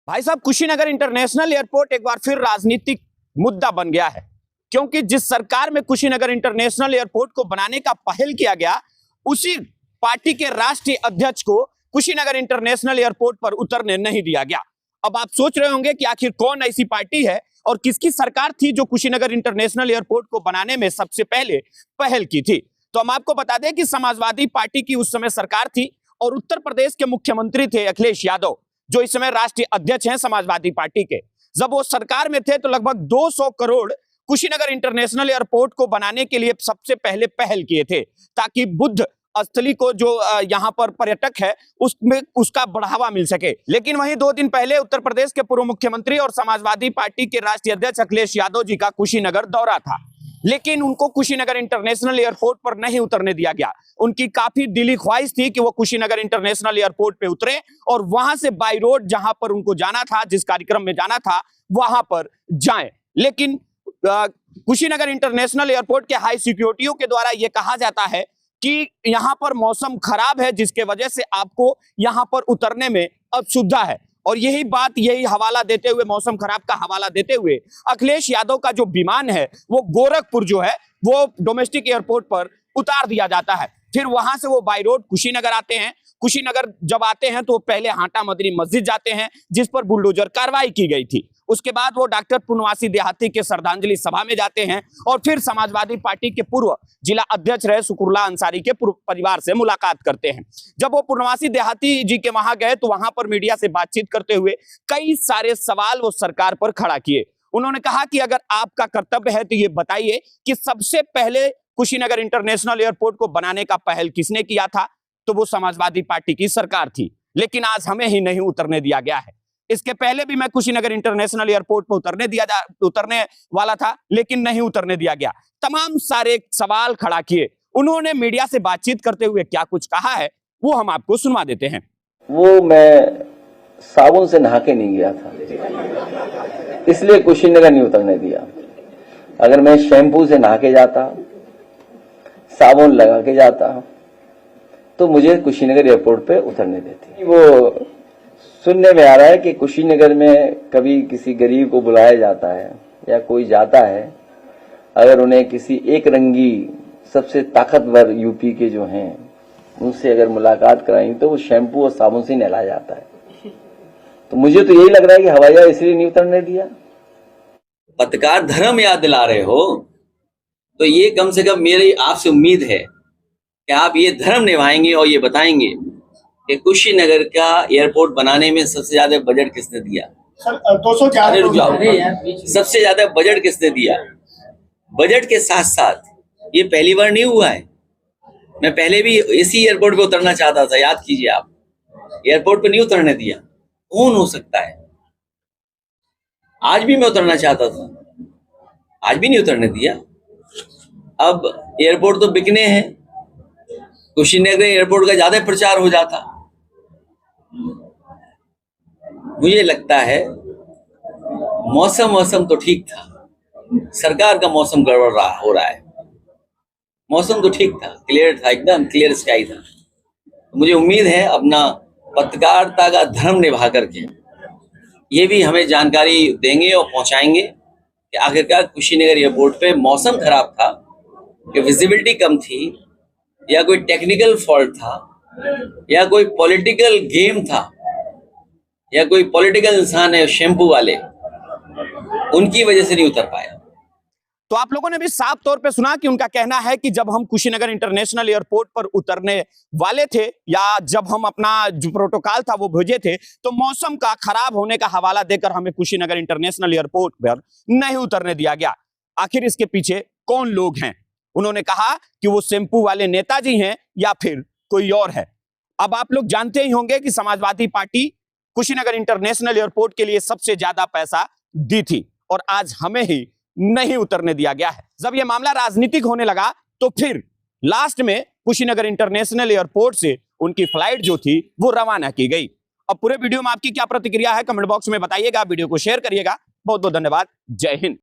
भाई साहब, Kushinagar international airport एक बार फिर राजनीतिक मुद्दा बन गया है, क्योंकि जिस सरकार में कुशीनगर इंटरनेशनल एयरपोर्ट को बनाने का पहल किया गया, उसी पार्टी के राष्ट्रीय अध्यक्ष को कुशीनगर इंटरनेशनल एयरपोर्ट पर उतरने नहीं दिया गया। अब आप सोच रहे होंगे कि आखिर कौन ऐसी पार्टी है और किसकी सरकार थी जो कुशीनगर इंटरनेशनल एयरपोर्ट को बनाने में सबसे पहले पहल की थी। तो हम आपको बता दें कि समाजवादी पार्टी की उस समय सरकार थी और उत्तर प्रदेश के मुख्यमंत्री थे अखिलेश यादव, जो इस समय राष्ट्रीय अध्यक्ष हैं समाजवादी पार्टी के। जब वो सरकार में थे तो लगभग 200 करोड़ कुशीनगर इंटरनेशनल एयरपोर्ट को बनाने के लिए सबसे पहले पहल किए थे, ताकि बुद्ध स्थली को जो यहाँ पर पर्यटक है उसमें उसका बढ़ावा मिल सके। लेकिन वहीं 2 दिन पहले उत्तर प्रदेश के पूर्व मुख्यमंत्री और समाजवादी पार्टी के राष्ट्रीय अध्यक्ष अखिलेश यादव जी का कुशीनगर दौरा था, लेकिन उनको कुशीनगर इंटरनेशनल एयरपोर्ट पर नहीं उतरने दिया गया। उनकी काफी दिली ख्वाहिश थी कि वो कुशीनगर इंटरनेशनल एयरपोर्ट पे उतरे और वहां से बाई रोड जहां पर उनको जाना था, जिस कार्यक्रम में जाना था, वहां पर जाएं। लेकिन कुशीनगर इंटरनेशनल एयरपोर्ट के हाई सिक्योरिटियों के द्वारा यह कहा जाता है कि यहां पर मौसम खराब है, जिसके वजह से आपको यहां पर उतरने में असुविधा है। और यही हवाला देते हुए, मौसम खराब का हवाला देते हुए, अखिलेश यादव का जो विमान है वो गोरखपुर जो है वो डोमेस्टिक एयरपोर्ट पर उतार दिया जाता है। फिर वहां से वो बाई रोड कुशीनगर आते हैं। कुशीनगर जब आते हैं तो पहले हाटा मदनी मस्जिद जाते हैं, जिस पर बुलडोजर कार्रवाई की गई थी। उसके बाद वो डॉक्टर पूर्णवासी देहाती के श्रद्धांजलि सभा में जाते हैं और फिर समाजवादी पार्टी के पूर्व जिला अध्यक्ष रहे शुकुरला अंसारी के परिवार से मुलाकात करते हैं। जब वो पूर्णवासी देहाती जी के वहां गए तो वहां पर मीडिया से बातचीत करते हुए कई सारे सवाल वो सरकार पर खड़ा किए। उन्होंने कहा कि अगर आपका कर्तव्य है तो ये बताइए कि सबसे पहले कुशीनगर इंटरनेशनल एयरपोर्ट को बनाने का पहल किसने किया था? तो वो समाजवादी पार्टी की सरकार थी, लेकिन आज हमें ही नहीं उतरने दिया गया है। इसके पहले भी मैं कुशीनगर इंटरनेशनल एयरपोर्ट पर उतरने वाला था, लेकिन नहीं उतरने दिया गया। तमाम सारे सवाल खड़ा किए। उन्होंने मीडिया से बातचीत करते हुए क्या कुछ कहा है वो हम आपको सुनवा देते हैं। वो मैं साबुन से नहा के नहीं गया था, इसलिए कुशीनगर नहीं उतरने दिया। अगर मैं शैम्पू से नहा के जाता, साबुन लगा के जाता, तो मुझे कुशीनगर एयरपोर्ट पे उतरने देती। वो सुनने में आ रहा है कि कुशीनगर में कभी किसी गरीब को बुलाया जाता है या कोई जाता है, अगर उन्हें किसी एक रंगी सबसे ताकतवर यूपी के जो हैं उनसे अगर मुलाकात कराई तो वो शैम्पू और साबुन से नहलाया जाता है। तो मुझे तो यही लग रहा है कि हवाई जहाज इसलिए नहीं उतरने दिया। पत्रकार धर्म याद दिला रहे हो तो ये कम से कम मेरी आपसे उम्मीद है कि आप ये धर्म निभाएंगे और ये बताएंगे कि कुशीनगर का एयरपोर्ट बनाने में सबसे ज्यादा बजट किसने दिया। सर 204 सबसे ज्यादा बजट किसने दिया? बजट के साथ साथ ये पहली बार नहीं हुआ है। मैं पहले भी इसी एयरपोर्ट पे उतरना चाहता था, याद कीजिए आप। एयरपोर्ट पे नहीं उतरने दिया। कौन हो सकता है? आज भी मैं उतरना चाहता था, आज भी नहीं उतरने दिया। अब एयरपोर्ट तो बिकने हैं, कुशीनगर एयरपोर्ट का ज्यादा प्रचार हो जाता। मुझे लगता है मौसम तो ठीक था, सरकार का मौसम गड़बड़ हो रहा है। मौसम तो ठीक था, क्लियर था, एकदम क्लियर स्काई था। मुझे उम्मीद है अपना पत्रकारिता का धर्म निभा करके ये भी हमें जानकारी देंगे और पहुंचाएंगे कि आखिरकार कुशीनगर एयरपोर्ट पे मौसम खराब था, कि विजिबिलिटी कम थी, या कोई टेक्निकल फॉल्ट था, या कोई पॉलिटिकल गेम था, या कोई पॉलिटिकल इंसान है शैम्पू वाले, उनकी वजह से नहीं उतर पाया। तो आप लोगों ने भी साफ तौर पे सुना कि उनका कहना है कि जब हम कुशीनगर इंटरनेशनल एयरपोर्ट पर उतरने वाले थे, या जब हम अपना जो प्रोटोकॉल था वो भेजे थे, तो मौसम का खराब होने का हवाला देकर हमें कुशीनगर इंटरनेशनल एयरपोर्ट पर नहीं उतरने दिया गया। आखिर इसके पीछे कौन लोग हैं? उन्होंने कहा कि वो शैम्पू वाले नेताजी हैं या फिर कोई और है। अब आप लोग जानते ही होंगे कि Samajwadi party Kushinagar international airport के लिए सबसे ज्यादा पैसा दी थी और आज हमें ही नहीं उतरने दिया गया है। जब यह मामला राजनीतिक होने लगा तो फिर लास्ट में कुशीनगर इंटरनेशनल एयरपोर्ट से उनकी फ्लाइट जो थी वो रवाना की गई। अब पूरे वीडियो में आपकी क्या प्रतिक्रिया है कमेंट बॉक्स में बताइएगा, वीडियो को शेयर करिएगा। बहुत बहुत धन्यवाद। जय हिंद।